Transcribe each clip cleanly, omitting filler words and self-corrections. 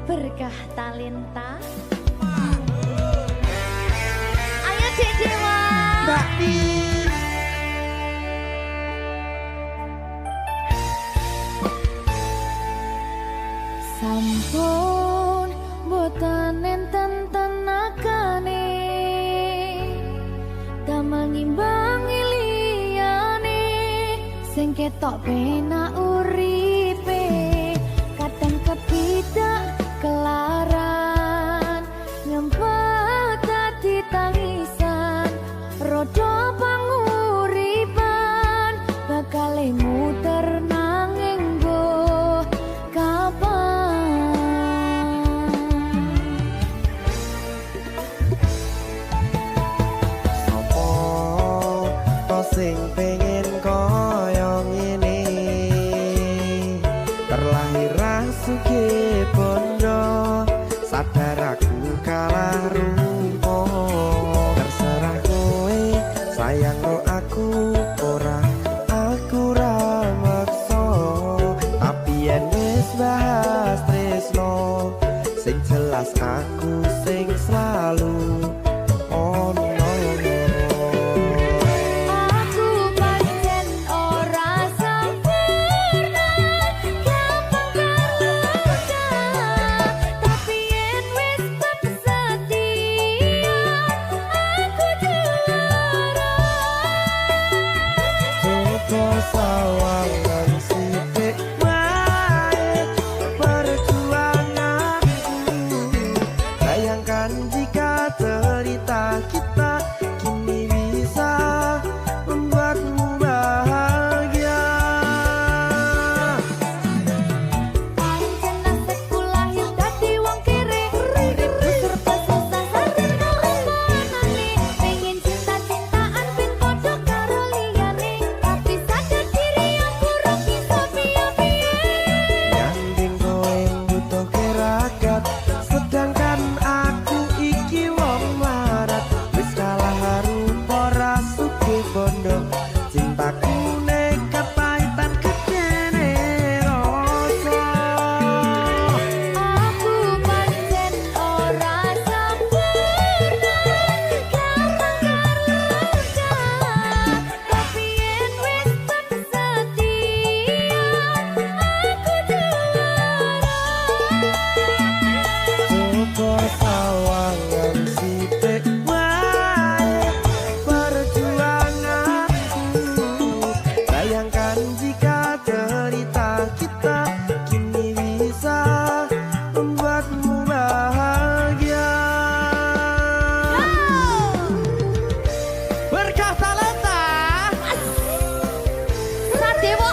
Berkah talenta. Ayo Dek Dewa. Mbak Pi. Sampun boten enten tenagane damel ngimbangi liyane sing ketok penak uripe kadang kepidak kelaran ngempet dadi tangisan rodo panguripan bakal muter nanging go kapan Sopo to sing pengen koyo ngene terlahir sugih bondo sadar aku kalah rumpo terserah kowe sayang no aku ora aku ra maksa tapi yen wis bahas tresno sing jelas aku sing selalu ono. aku pancen ora sempurna gampang terluka tapi yen wis tak setia aku juara Coba sawangan sithik wae perjuanganku bayangkan jika cerita kita kini bisa membuatmu bahagia pancen nasibku lahir dadi wong kere uripku serba susah sarjana omonane pengen cinta-cintaan ben padha karo liyane tapi sadar diri aku ora bisa piye-piye Nyanding kowe butuh keragat sedangkan aku iki wong marat wis kalah rupa ra sugih bondo cintaku nekat pahitan kedene rasa aku pancen ora sempurna gampang terluka tapi yen wis tak setia aku juara Coba sawangan sithik wae perjuanganku bayangkan jika cerita kita kini bisa membuatmu bahagia Berkah talenta Sadewo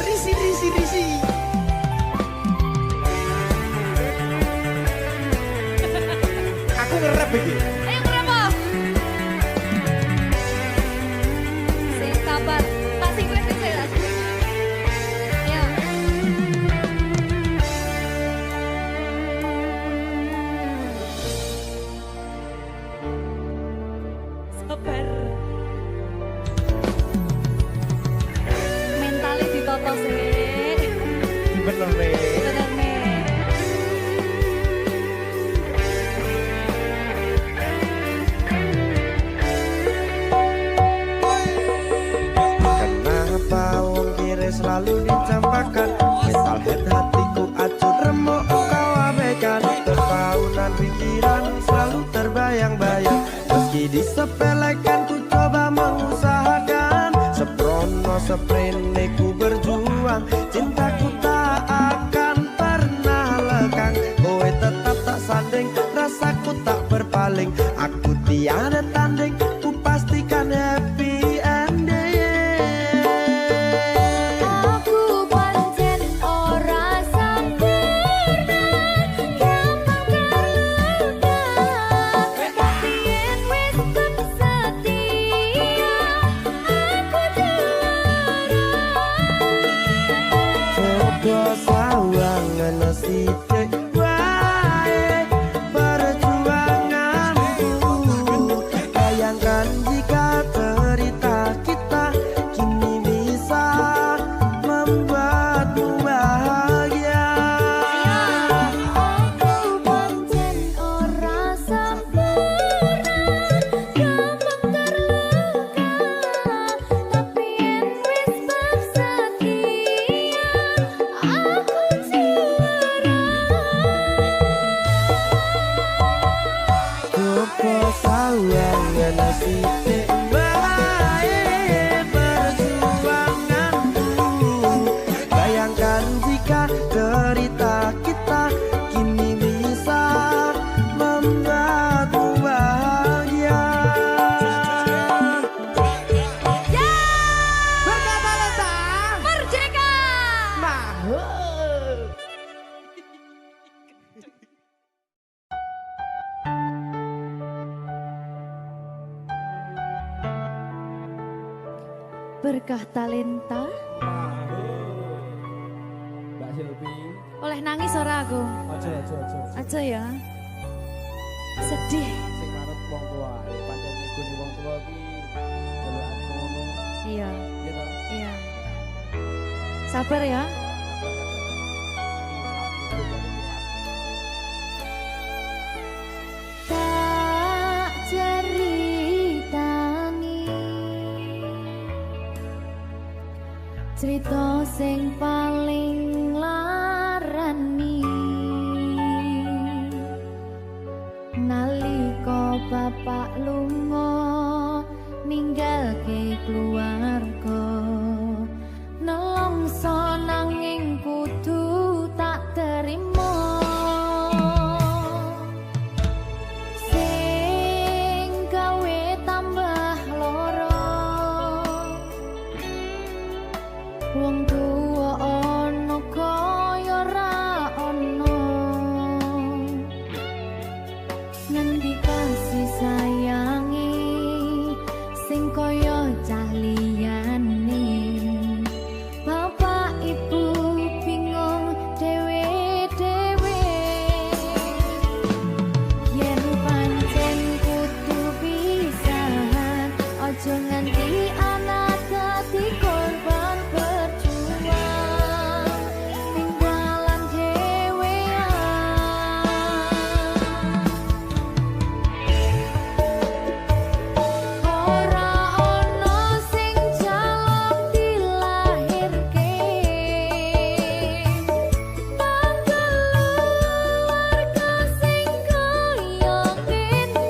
Risi risi risi Aku ngerap iki ayo berapa sing sabar tak sing kritik saya ya sabar mentalnya ditoto sih bener nih bener nih Kenapa wong kiri selalu dicampakkan metalhead hatiku acuh remuk kau abaikan terpaunan pikiran selalu terbayang-bayang meski disepelekan ku coba mengusahakan seprono seprene ku berjuang cintaku tak akan pernah lekang kowe tetap tak sanding rasaku tak berpaling aku tiada tanding ku pastikan happy ending aku pancen ora sempurna gampang terluka tapi yen wis tak setia aku juara Coba sawangan sithik wae perjuanganku bayangkan jika cerita kita kini bisa membuatmu bahagia ngesite wae perjuanganku. Bayangkan jika cerita kita kini bisa membuatmu bahagia. Ya, Berkata Lenta merdeka. Mahal. Berkah talenta. Mbak Silvi, Oleh nangis ora aku? aja. Aja ya. Sedih. Sing ngarep wong tua, pancen ngikuni wong tua ki delokane ngono. Iya, Ya ta? iya. Sabar ya. Tak ceritani cerita sing paling larani nalika bapak lunga ninggalke keluarga nelongso nanging kudu tak terima sing gawe tambah loro wong tuwa ana kaya ra ana ngendi kasih sayangi sing kaya cah liyane bapak ibu bingung dhewe-dhewe yen pancen kudu pisahan aja nganti anak dadi korban berjuang tinggalan dhewean ora ana sing jaluk dilahirke pangkeluarga sing kaya kene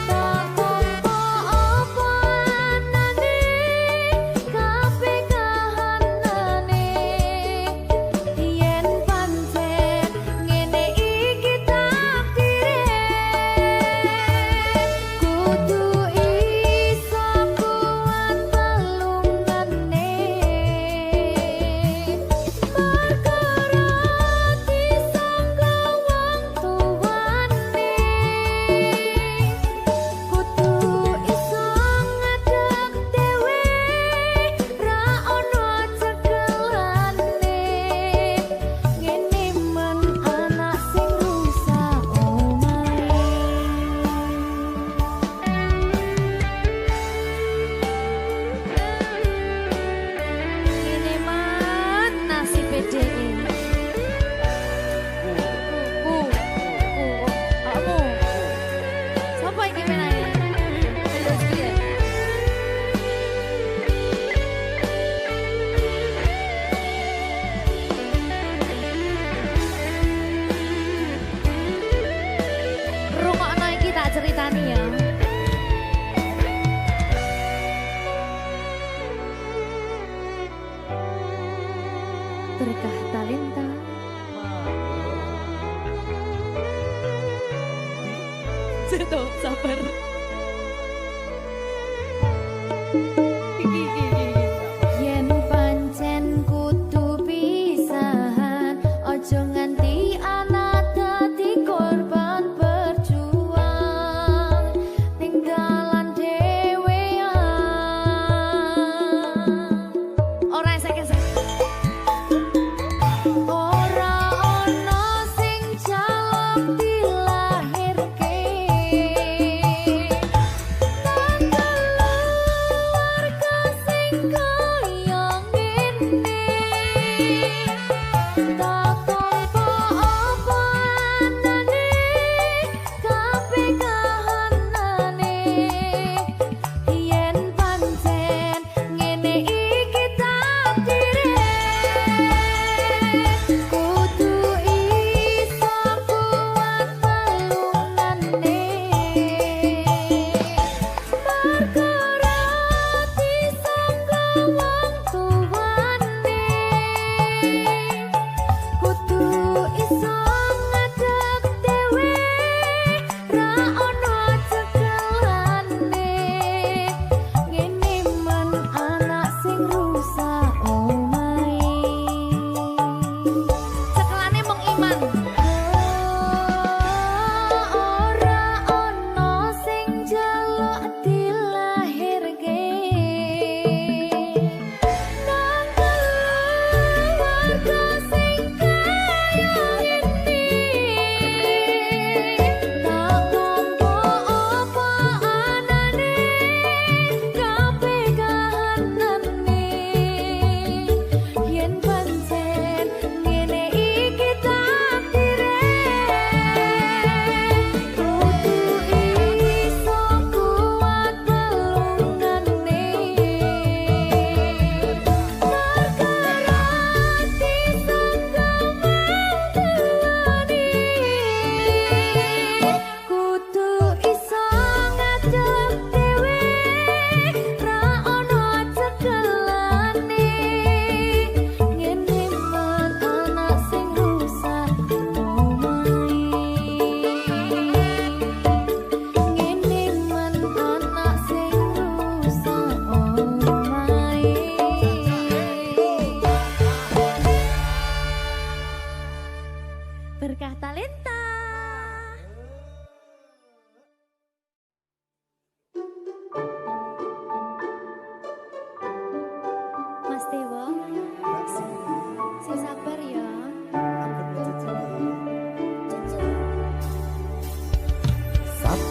tak tampa apa anane kabeh kahanane yen pancen ngene iki takdire kudu iso kuat pelungane perkara disangka wong tuwane kudu iso ngadeg dhewe ra ono cekelane ngene men anak sing rusak omahe ngene men nasib dhewe kamu siapa ini menanya terus dia rungokno iki tak ceritani ya berkah talenta Seto, sabar. Yen pancen kudu pisahan, ojo nganti anak dadi korban berjuang tinggalan dhewean. Ora esek-esek. Ora ono sing jaluk dilahirke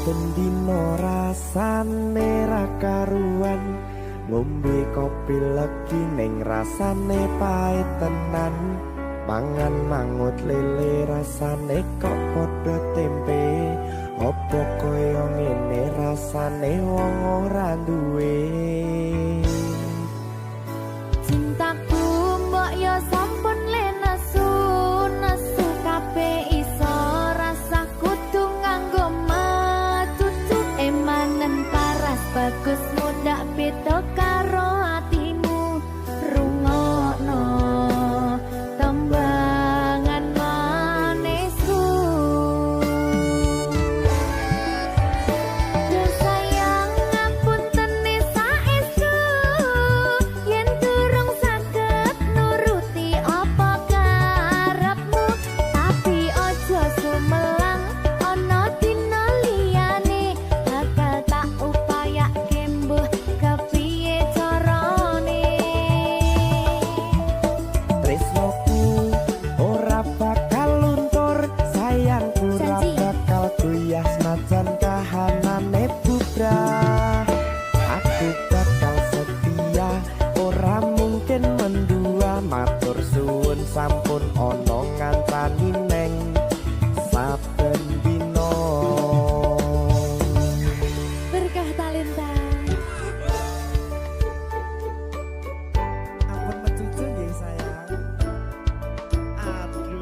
saben dino rasane ra karuan ngombe kopi legi ning rasane pahit tenan mangan mangut lele rasane kok padha tempe opo koyo ngene rasane wong ora duwe Cintaku mbok yo sampun le nesu nesu kabeh iso rasa kudu nganggo matutu emanen paras bagus mudak beda karo atimu rungokno tembangan manisku Yo sayang ngapunten saestu yen durung saged nuruti apa karepmu tapi aja sumelang ana dina liyane bakal tak upayake mbuh kepiye carane tresnoku ora bakal luntur sayangku ora Janji. bakal goyah senajan kahanane bubrah aku bakal setia ora mungkin mendua matur suwun sampun ana ngancani neng saben dina berkah talenta ampun mecucu nggih sayang aduh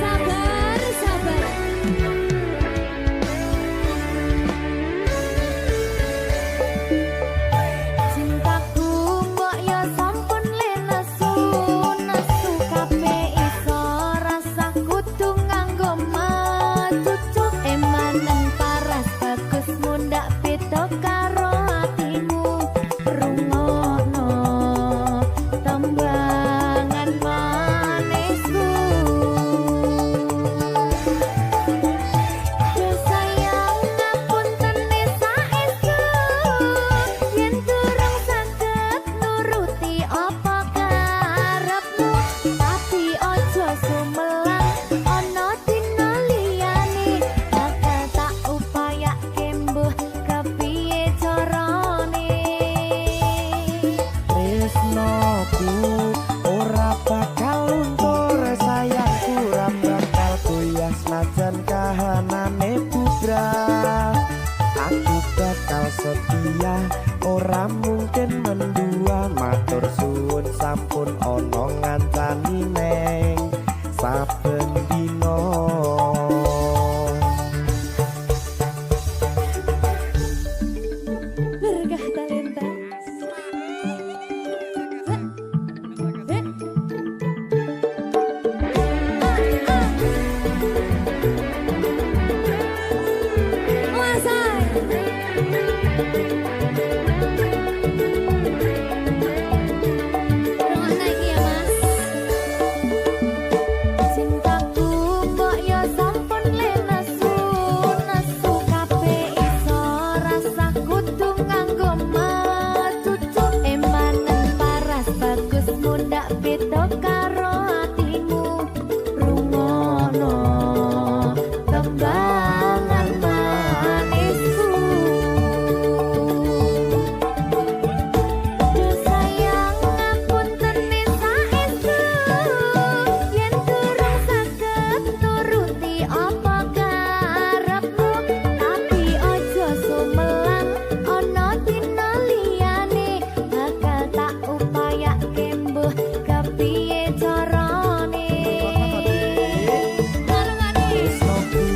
sabar sabar cintaku mbok yo sampun le nesu nesu kabeh iso rasa kudu nganggo matutu emanen paras bagus mundak beda karo atimu rungokno tembangan manisku Yo sayang ngapunten saestu yen durung saged nuruti apa karepmu tapi aja sumelang ana dina liyane bakal tak upayake mbuh kepiye carane tresnoku ora bakal luntur sayangku ora bakal goyah senajan kahanane bubrah aku bakal setia ora mungkin mendua matur suwun sampun ana ngancani neng saben dina berkah talenta Cintaku mbok yo sampun le nesu nesu kabeh iso rasa kudu nganggo matutu emanen paras bagus mundak beda karo atimu rungokno tembangan manisku Yo sayang ngapunten saestu yen durung saged nuruti apa karepmu tapi aja sumelang ana dina liyane bakal tak upayake mbuh kepiye carane tresnoku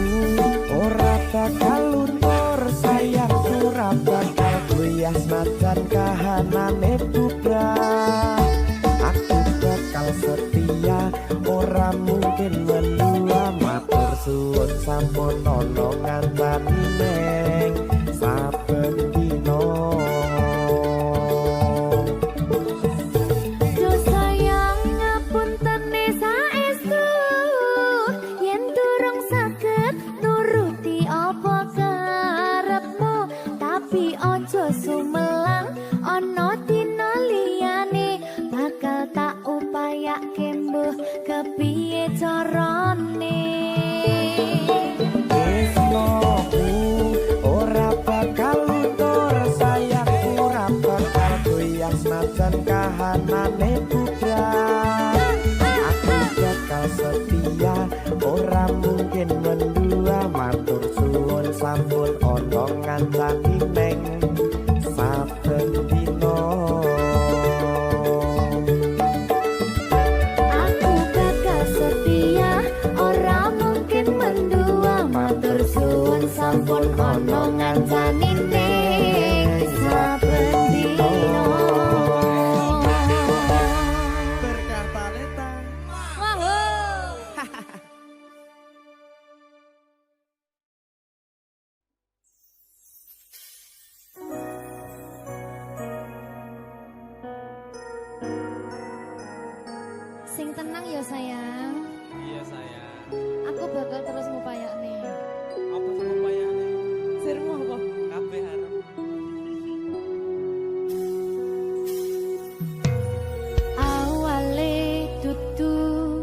ora bakal luntur sayangku ora bakal goyah senajan kahanane bubrah aku bakal setia ora mungkin mendua matur suwun sampun ana ngancani neng saben dina Yo sayang ngapunten saestu yen durung saged nuruti apa karepmu tapi aja sumelang ana dina liyane bakal sing tenang ya sayang. Iya sayang. Aku bakal terus ngupayakne. Apa sih upayane? Sirmu apa? Kabeh arep. Awale dudu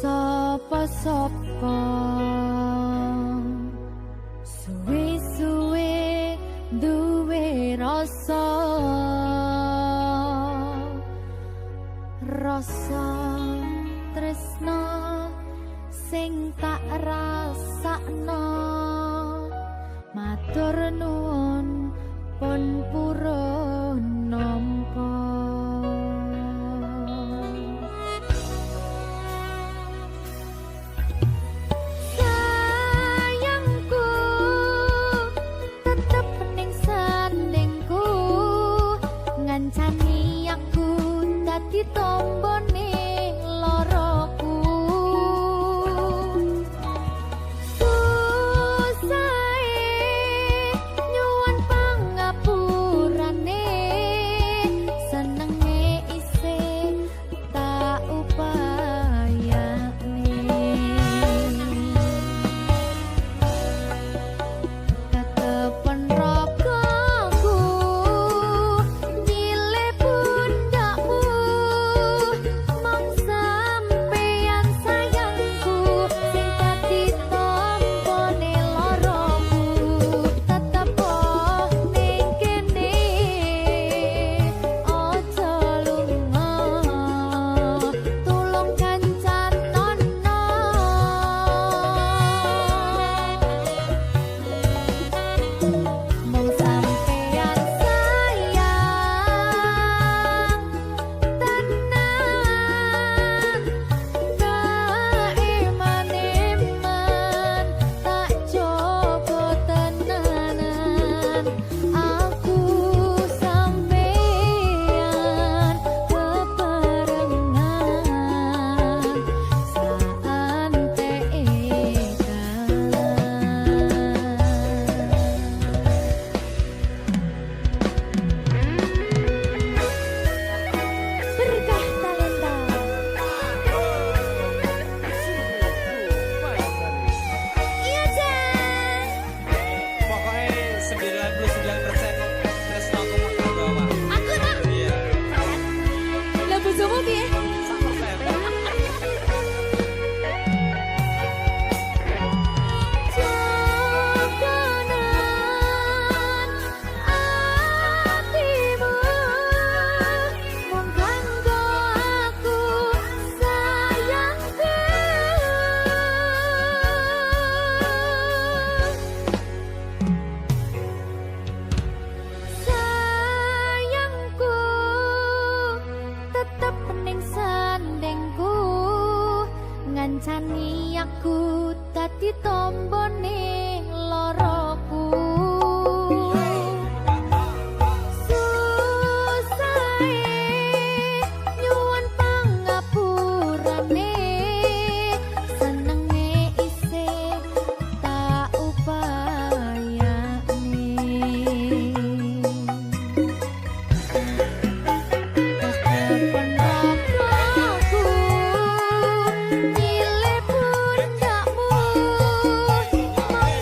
sapa-sapa. Suwe-suwe duwe rasa. Rasa tresno sing tak rasakno. Matur nuwun pun purun nampa. Sayangku tetep ning sandingku, ngancani aku dadi tombone loroku. Nyuwun pangapurane, senenge isih tak upayane. Tetepen ragaku nyile pundakmu, mong sampeyan sayangku sing dadi tombone loroku. Tetep ning kene aja lunga, tulung kancanono. Mong sampeyan sayang tenan, kaiman-iman tak coba tenanan. Aku sampeyan bebarengan saante berkah talenta. Iya Jan. Pokoknya 99% tresno aku bakal bawa. Aku tak. Iya. Lah bojomu piye? 100%. Jokonan atimu mung kanggo aku sayangku. Sayangku tetep ning sandingku, ngancani aku dadi tombone loroku. Susahe nyuwun pangapurane, senenge isih tak upayane. Tetepen ragaku nyile pundakmu, mong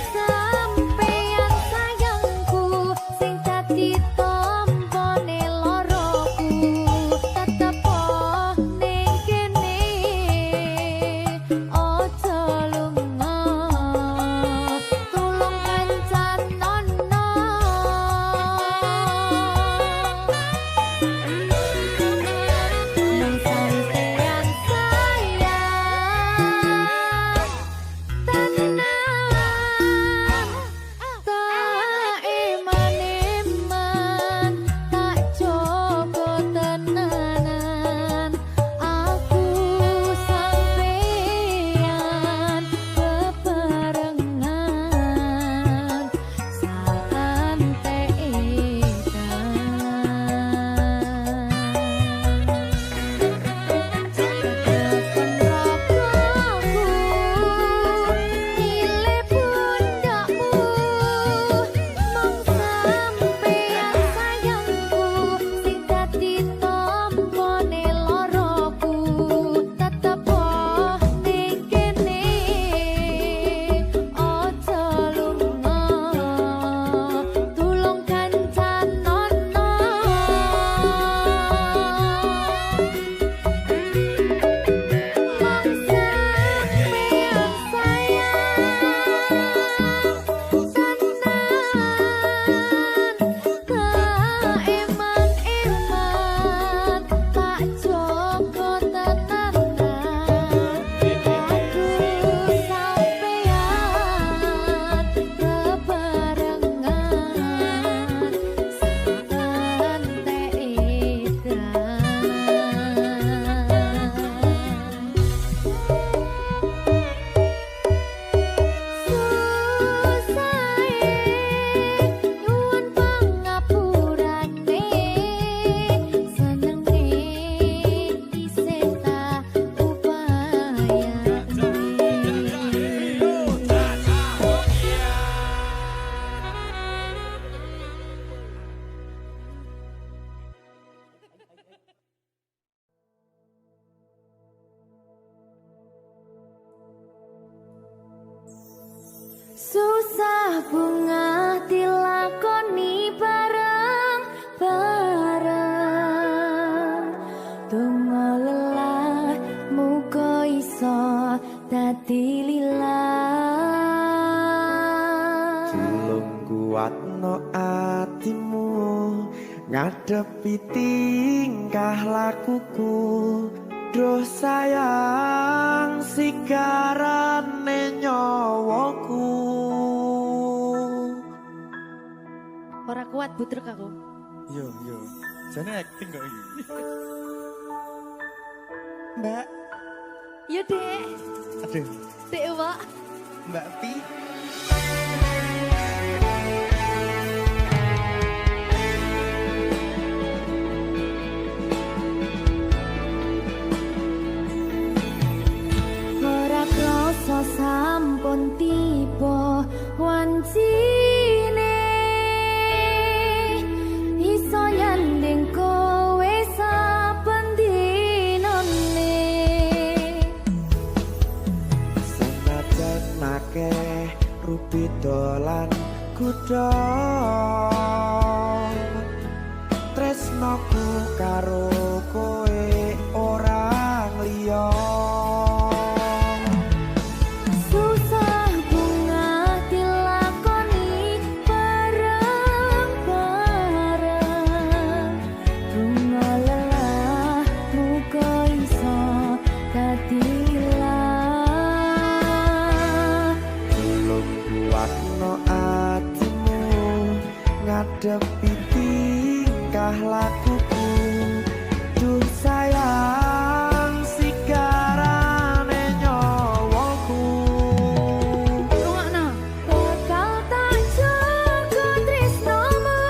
Susah bunga dilakoni bareng-bareng. Donga lelah muga iso dadi lillah. Tulung kuatno atimu ngadepi tingkah lakuku. Duh sayang sigarane nyawaku. Ora kuat butrek aku. Yo. Jane acting kok iki. Mbak. Ya, Dek. Aduh, Dek, Wak. Mbak Pi. Ora krasa sampun tiba wancine iso nyanding kowe saben dinane. Senajan akeh rupi dolan kuda, tresnoku karo kowe orang liya. Susah bunga dilakoni bareng-bareng. Bunga lelah muga iso dadi lillah. Tulung kuatno atimu ngadepi tingkah lakuku. Duh sayang sigarane nyawaku. Rungokno. Bakal tak jaga tresnomu,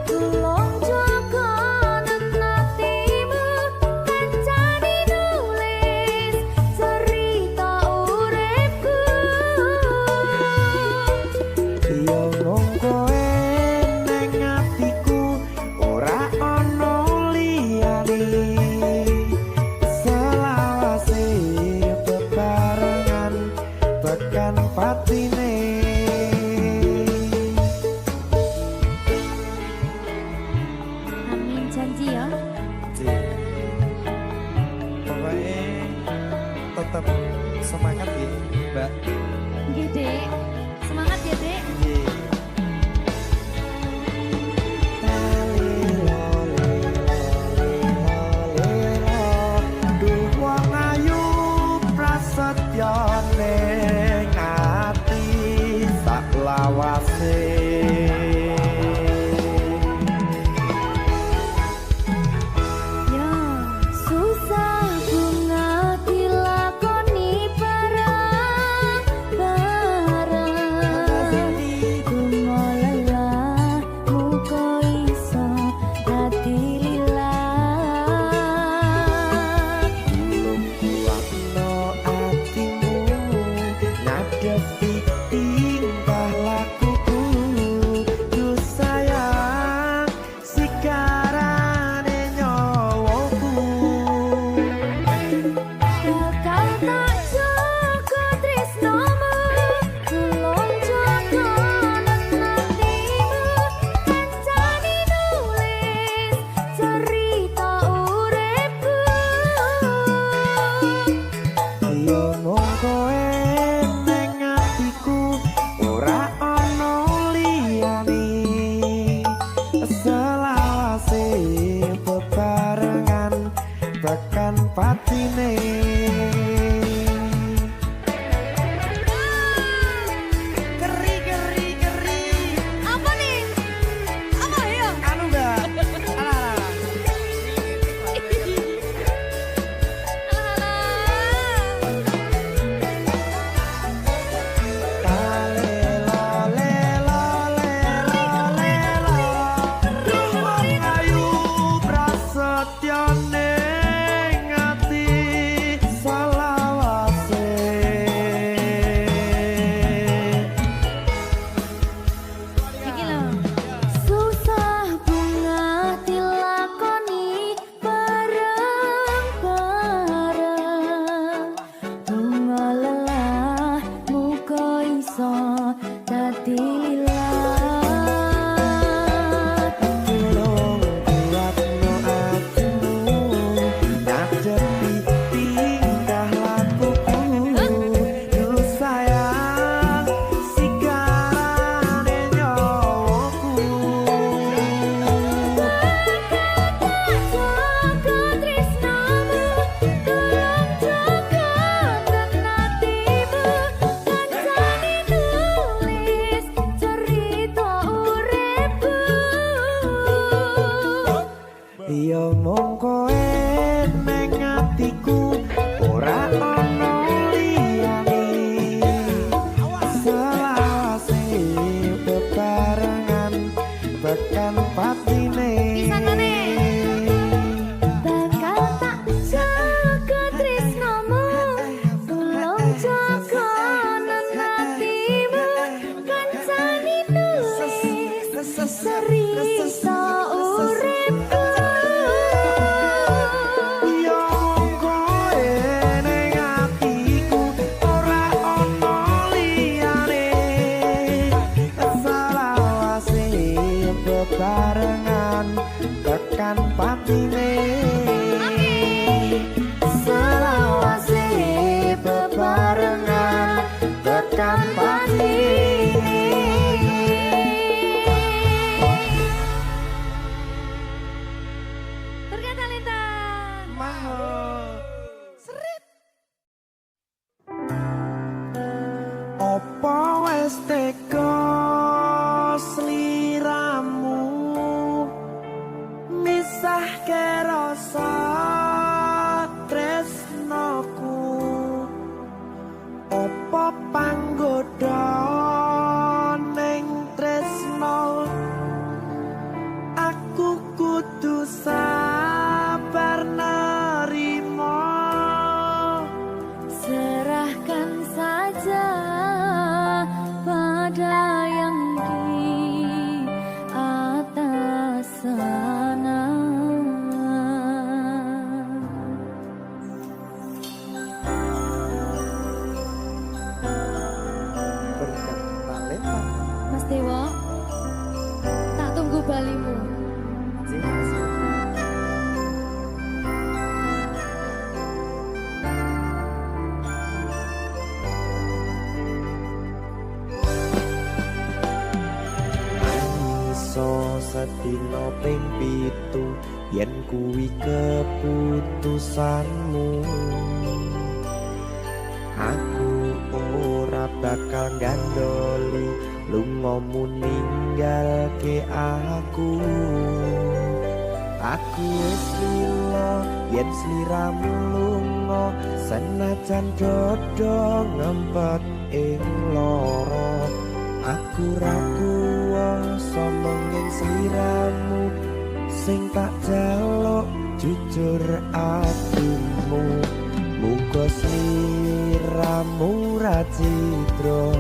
tulung jaga nenatimu. Kancani nulis cerita uripku. Yo wong kowe neng atiku ora ono liyane. Selawase bebarengan tekan patine. Amin janji ya. Pokoknya tetap semangat ya, Mbak. Nggih, Dek. Semangat ya, Dek. Nggih. Duh wong ayu prasetyo ning ati sak lawase. Ya, susah bunga dilakoni bareng-bareng. sedina ping 7 yen kuwi keputusanmu. Aku ora bakal gandoli lungamu ninggalke aku. Aku wis lila yen sliramu lunga, senajan dodo ngempet ing lara. Aku ra kuwasa menging sliramu sing tak jaluk jujur atimu. Muga sliramu ra cidra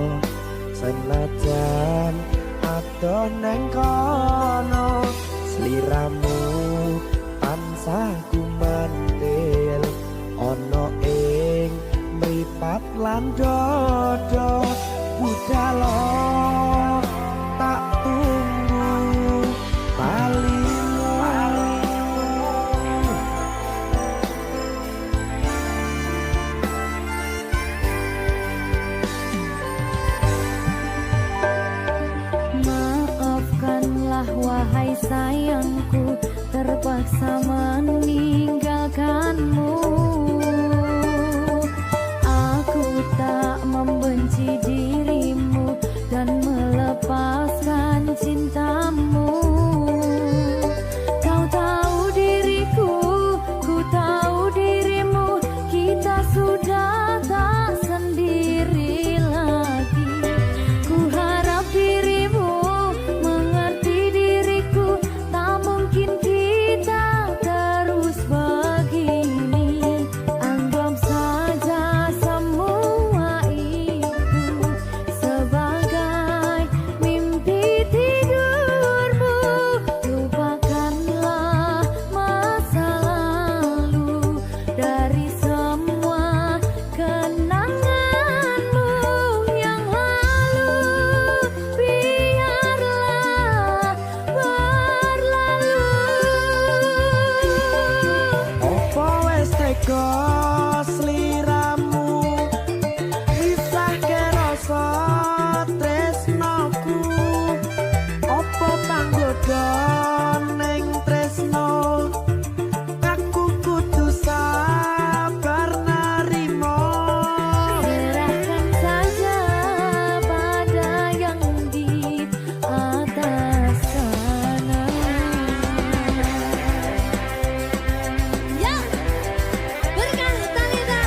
senajan adoh neng kono. Sliramu tansah gumantil ana ing mripat lan dodo. Budalo tak tunggu balimu. Maafkanlah wahai sayangku, terpaksa meninggalkanmu. Aku tak membenci dirimu dan melepaskan cintamu. Kau tahu diriku, ku tahu dirimu, kita sudah tak sendiri lagi. Ku harap dirimu mengerti diriku, tak mungkin kita terus begini. Anggap saja semua itu sebagai mimpi tidurmu. Lupakanlah masa lalu dari semua kenanganmu yang lalu. Biarlah berlalu. Opo wis tega sliramu misahke rasa tresnoku. Opo panggoda ning tresno, aku kudu sabar narimo. Serahkan saja pada yang di atas sana. Ya, berikan talita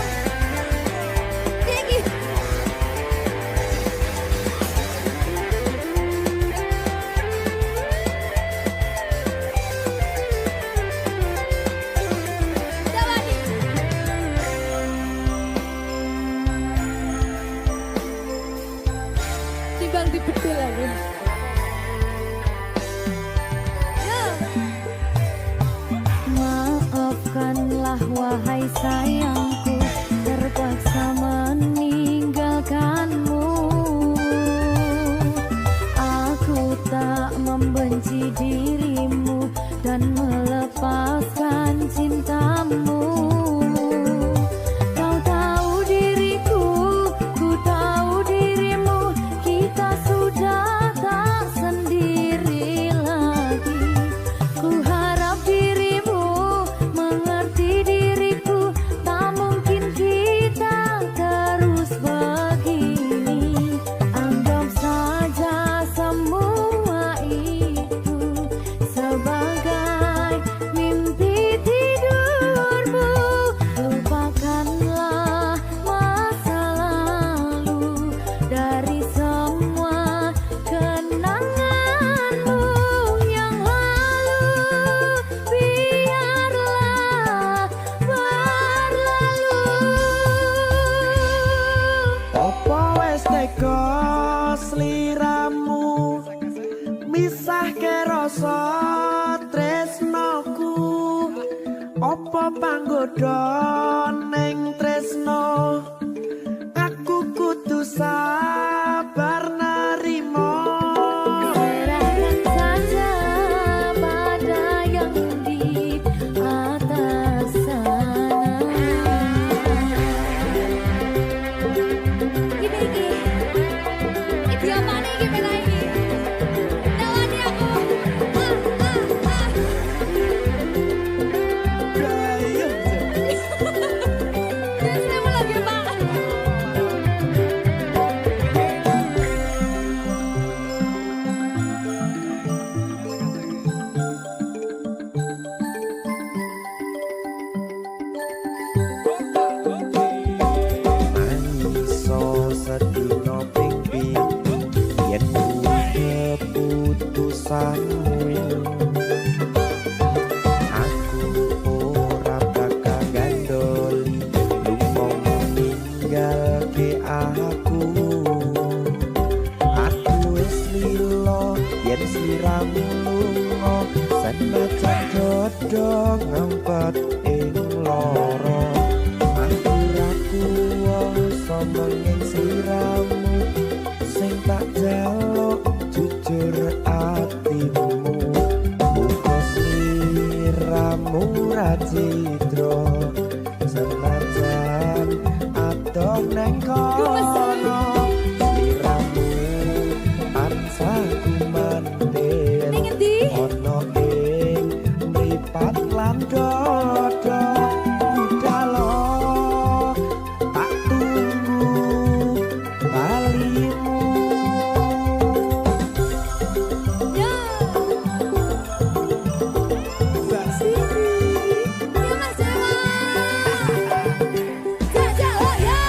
tinggi. Dawani. Timbang dibedil lagi. Maafkanlah wahai sayangku, terpaksa meninggalkanmu. Aku tak membenci dirimu dan melepaskan cintamu. Kau tahu diriku, ku tahu dirimu, kita sudah tak sendiri lagi. Ku harap dirimu mengerti diriku, tak mungkin kita terus begini. Anggap saja semua itu sebagai mimpi tidurmu. Lupakanlah masa lalu dari semua kenanganmu yang lalu. Biarlah berlalu. Opo wis tega sliramu misahke rasa tresnoku. Opo panggoda ning tresno, aku kudu sabar narimo. Serahkan saja pada yang di atas sana. Iki apa nih gimana ini? Dawani aku. sedina ping pitu yen kuwi keputusanmu. Aku ora bakal gandoli lunga ninggalke aku. Aku wis lilo yen sliramu lunga senajan dodo ngempet ing loro. Aku ra kuwasa menging sliramu sing tak jaluk jujur atimu. Muga sliramu ra cidra senajan adoh neng kono. Sliramu tansah kumandhen Ning endi? ono ing mripat lan dodo. Budalo tak tunggu balimu. Ya. Mbak Siti. Ya Mas Jawa. Jajak oh ya.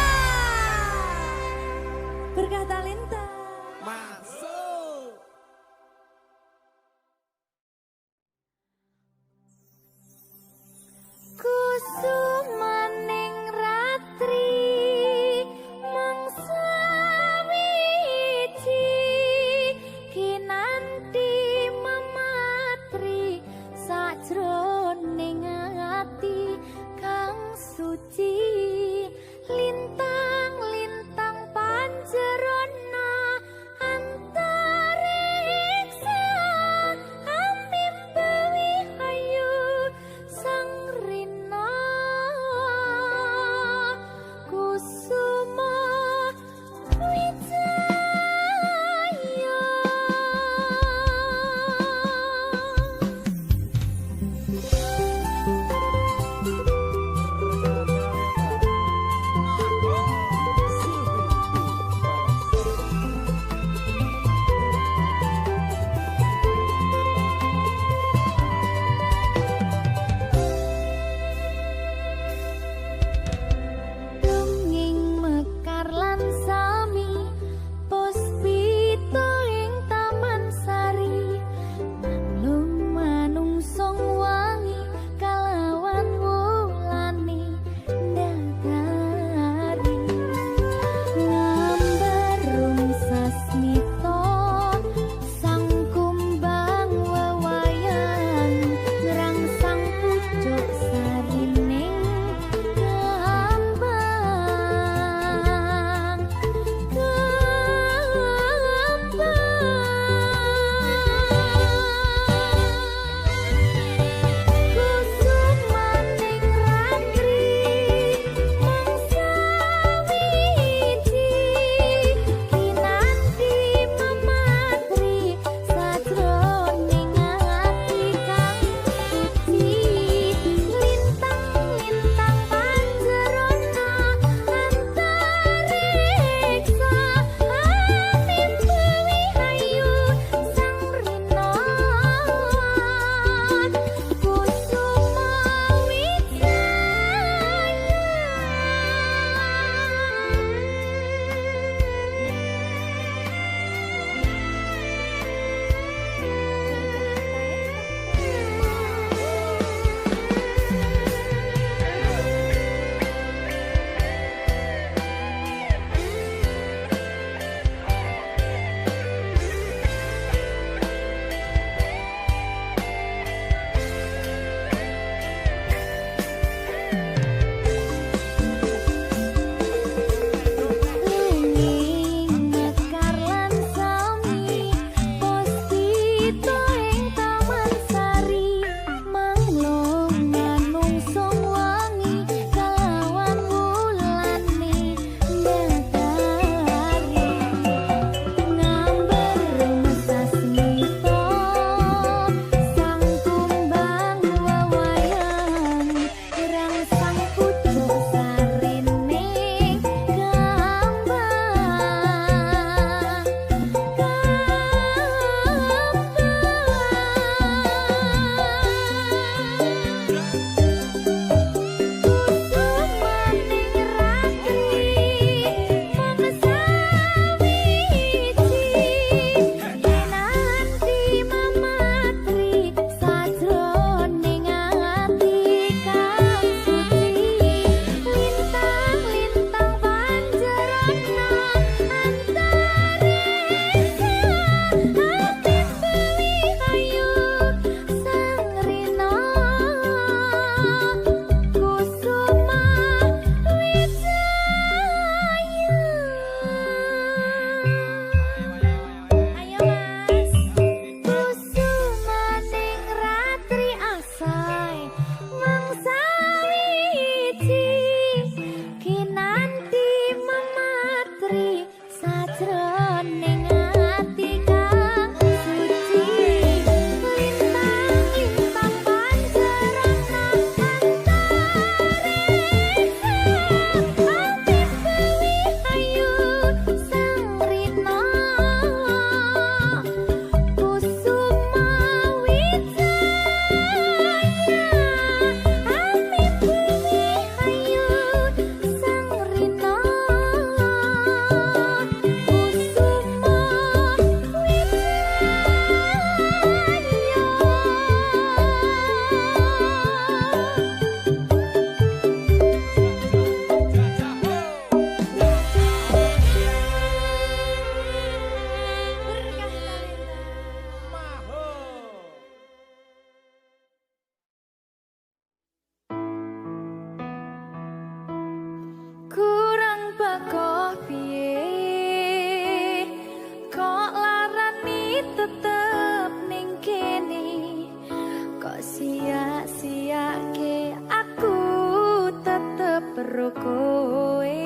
karo kowe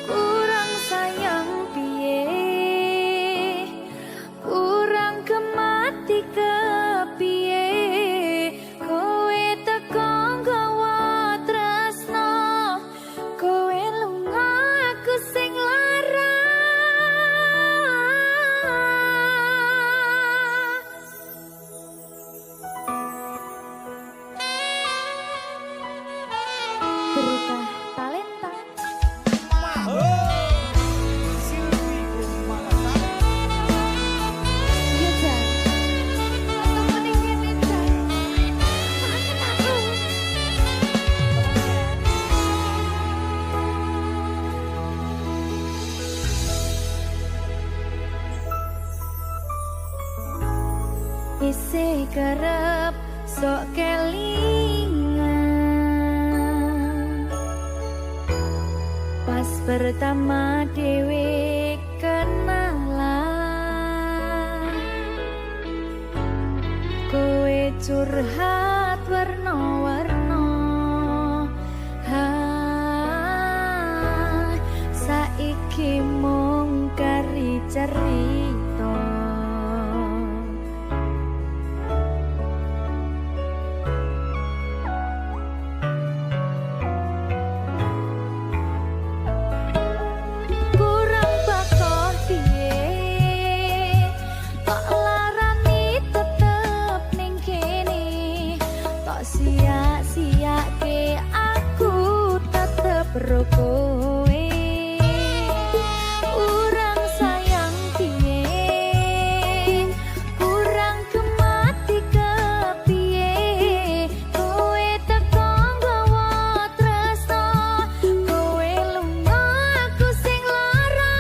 kurang sayang piye kurang kemati kepiye kowe teko nggawa tresno kowe lunga aku sing lara berita talenta iya Jan ketemu ning kene Jan maafin aku isih kerep sok kelingan pas pertama dewe kenalan kowe curhat warna-warna saiki mung kari cerita kurang bakoh piye tok larani tetep ning kene tok sia-siake aku tetep ro kowe kurang sayang piye kurang kemati kepiye kowe teko nggawa tresno kowe lunga aku sing lara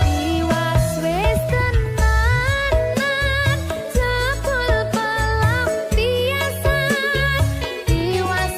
iwas wis tenanan jebul pelampiasan iwas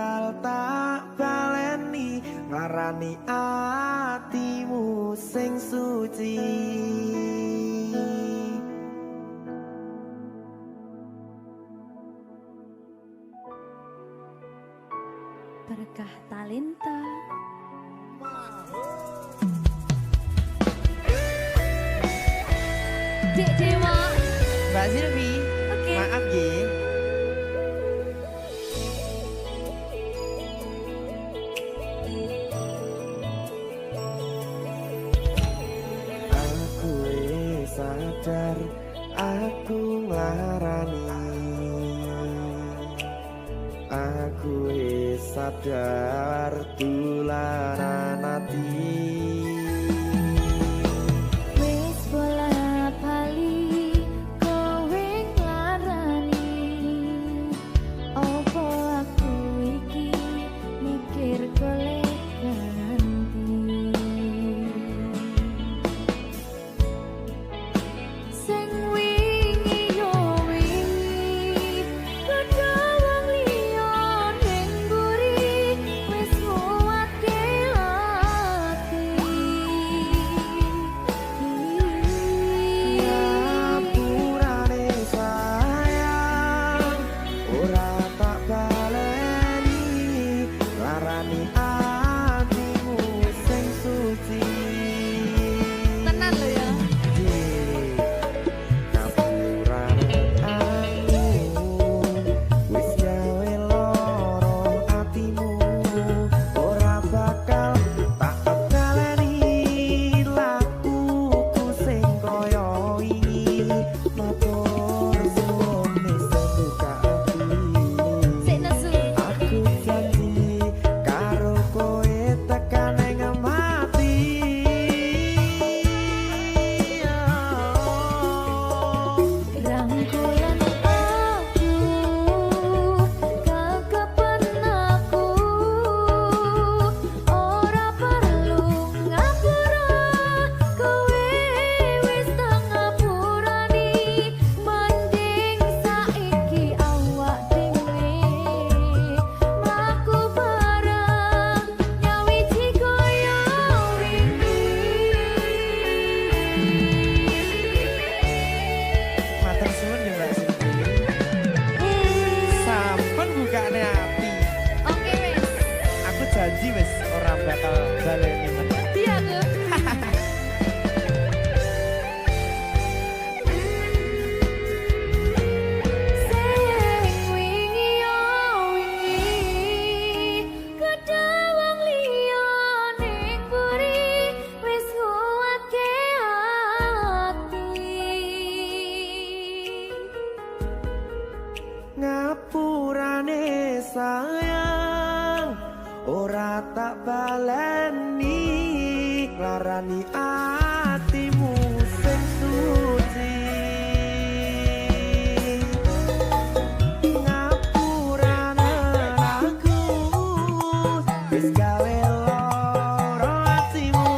bakal tak baleni ngarani atimu sing suci. Berkah talenta. Dek Dewa. Mbak Silvi, Oke. maaf nggih. Aku wis sadar aku nglarani. Aku wis sadar tularan ati. Wis bola bali kowe nglarani. Opo aku iki mikir golek ganti. Sing wingi yo wingi padha wong liya ning mburi wis nguwatke ati. Ngapurane sayang ora tak baleni larani atimu sing suci. Tenan lho ya. Ngapurane aku wis gawe loro atimu ora bakal tak baleni lakuku sing kaya wingi matur suwun wis buka ati. Sik nesu. Aku janji karo kowe tekan ing mati. Rangkulan aku kakapan aku ora perlu ngapura kowe wis tak ngapurani mending saiki awak dhewe mlaku bareng nyawiji kaya Matur suwun ya Mbak Silvi. Sampun bukane ati. Oke wis. Aku janji wis ora bakal baleni meneh. Iya tuh. Sing wingi yo wingi kedawang liya ning mburi wis nguwatke ati. Ngapurane sayang ora tak baleni larani atimu sing suci. Ngapurane aku wis gawe loro atimu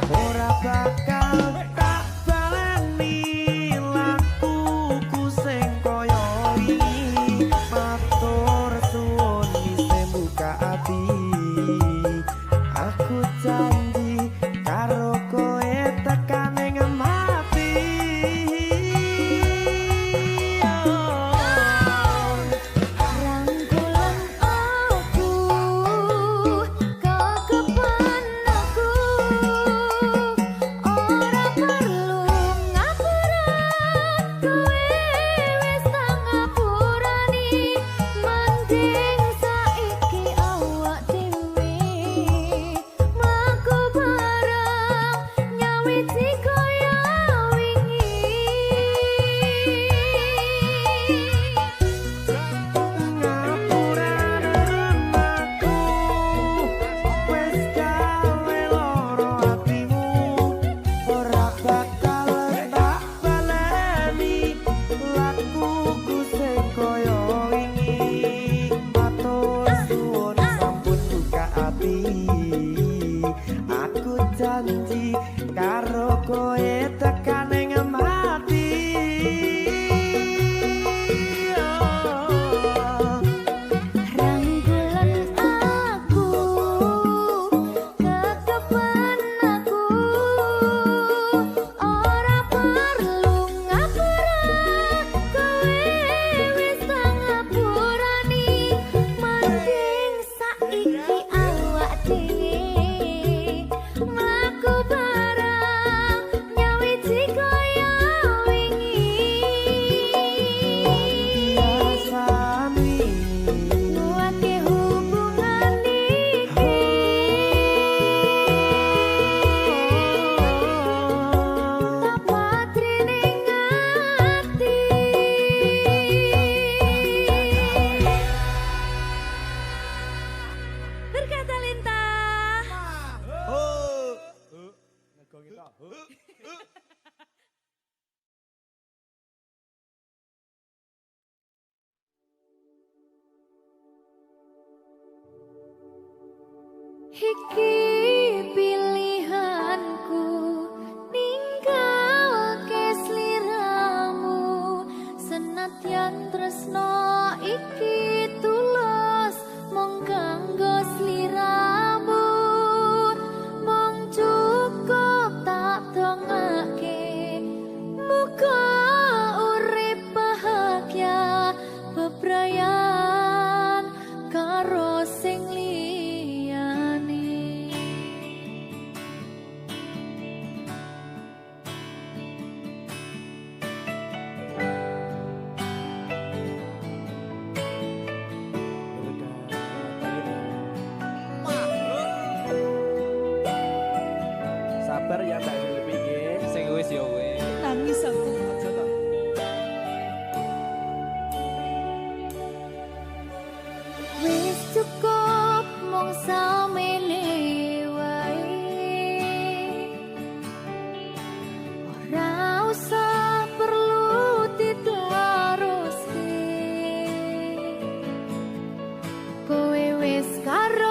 ora bakal tak baleni lakuku sing kaya wingi matur suwun wis buka ati. Aku janji karo kowe tekan ing mati. Rangkulan aku kakapan aku ora perlu ngapura kowe wis tak ngapurani mending saiki awak dhewe mlaku bareng nyawiji kaya wingi. Ngapurane aku wis gawe loro atimu ora bakal tak baleni lakuku sing kaya wingi matur suwun sampun buka ati. Aku janji karo kowe tekan ing mati. Rangkulan Berkata Lintang. Ngegong kita. Iki pilihanku ninggalke sliramu senadyan tresno iki tulus mung kanggo sliramu mung cukup tak dongake muga urip bahagia bebrayan karo sing Sabar ya Mbak Zulfi nggih. Sing wis ya wis. nangis aku. Aja to. Wis cukup mung samene wae ora usah perlu diteruske kowe wis karo